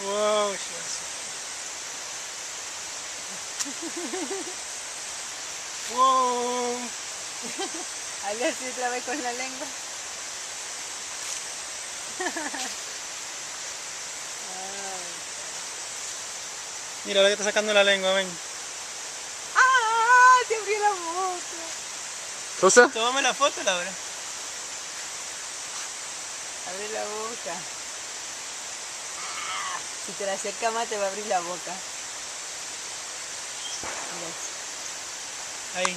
Wow, wow. Hazle así otra vez con la lengua. Mira lo que está sacando la lengua, ven. ¡Ah! Te abrió la boca. ¿Rosa? Tómame la foto, Laura. Abre la boca. Si te la acerca más te va a abrir la boca. Mira. Ahí.